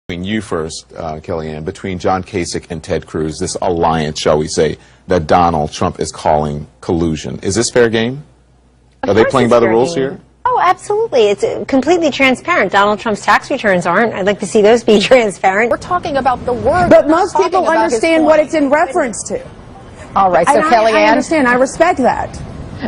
Between you first, Kellyanne, between John Kasich and Ted Cruz, this alliance, shall we say, that Donald Trump is calling collusion. Is this fair game? Are they playing by the rules here? Oh, absolutely. It's completely transparent. Donald Trump's tax returns aren't. I'd like to see those be transparent. We're talking about the word. But most people understand what it's in reference to. All right, so Kellyanne. I understand. I respect that.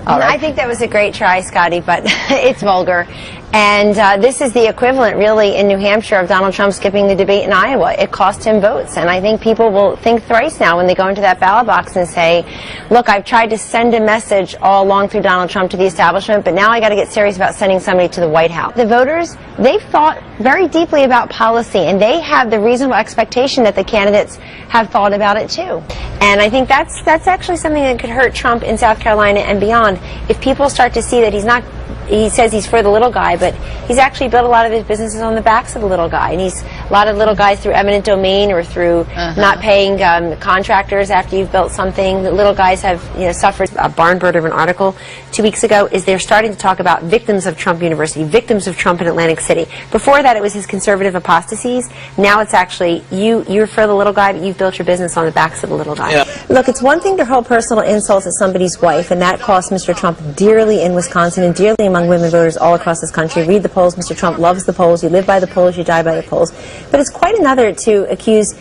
All right. I think that was a great try, Scotty, but it's vulgar. And this is the equivalent, really, in New Hampshire of Donald Trump skipping the debate in Iowa. It cost him votes, and I think people will think thrice now when they go into that ballot box and say, look, I've tried to send a message all along through Donald Trump to the establishment, but now I got to get serious about sending somebody to the White House. The voters, they've thought very deeply about policy, and they have the reasonable expectation that the candidates have thought about it, too. And I think that's actually something that could hurt Trump in South Carolina and beyond. If people start to see that he says he's for the little guy, but he's actually built a lot of his businesses on the backs of the little guy. And he's a lot of little guys through eminent domain or through not paying contractors after you've built something. The little guys have suffered. A barn bird of an article 2 weeks ago is they're starting to talk about victims of Trump University, victims of Trump in Atlantic City. Before that, it was his conservative apostasies. Now it's actually you're for the little guy, but you've built your business on the backs of the little guy. Yeah. Look, it's one thing to hurl personal insults at somebody's wife, and that cost Mr. Trump dearly in Wisconsin and dearly among women voters all across this country. Read the polls. Mr. Trump loves the polls. You live by the polls, you die by the polls. But it's quite another to accuse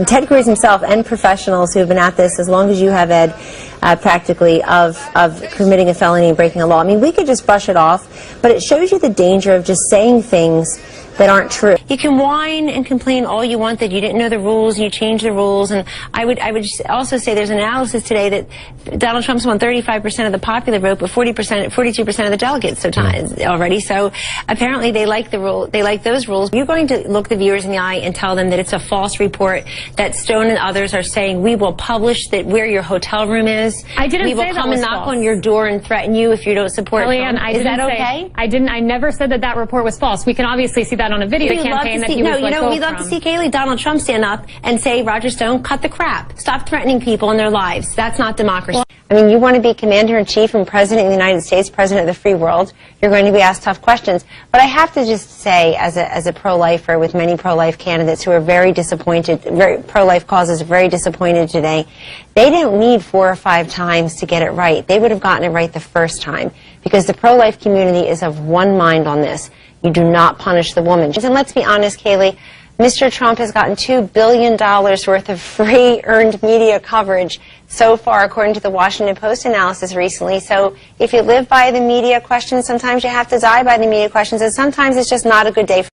Ted Cruz himself and professionals who have been at this as long as you have, Ed, practically, of committing a felony and breaking a law. I mean, we could just brush it off, but it shows you the danger of just saying things that aren't true. You can whine and complain all you want that you didn't know the rules and you changed the rules. And I would also say there's an analysis today that Donald Trump's won 35% of the popular vote, but 42% of the delegates already. So apparently they like the rule. They like those rules. You're going to look the viewers in the eye and tell them that it's a false report, that Stone and others are saying we will publish that where your hotel room is. I didn't say that was false. We will come and knock on your door and threaten you if you don't support Trump. Is that okay? I never said that report was false. We can obviously see that on a video campaign that he was let go we'd love to see Kayleigh, Donald Trump stand up and say, Roger Stone, cut the crap. Stop threatening people in their lives. That's not democracy. I mean, you want to be commander-in-chief and president of the United States, president of the free world, you're going to be asked tough questions. But I have to just say, as a pro-lifer with many pro-life candidates who are very disappointed, pro-life causes are very disappointed today, they didn't need 4 or 5 times to get it right. They would have gotten it right the first time, because the pro-life community is of one mind on this. You do not punish the woman. And let's be honest, Kayleigh, Mr. Trump has gotten $2 billion worth of free earned media coverage so far, according to the Washington Post analysis recently. So if you live by the media questions, sometimes you have to die by the media questions, and sometimes it's just not a good day for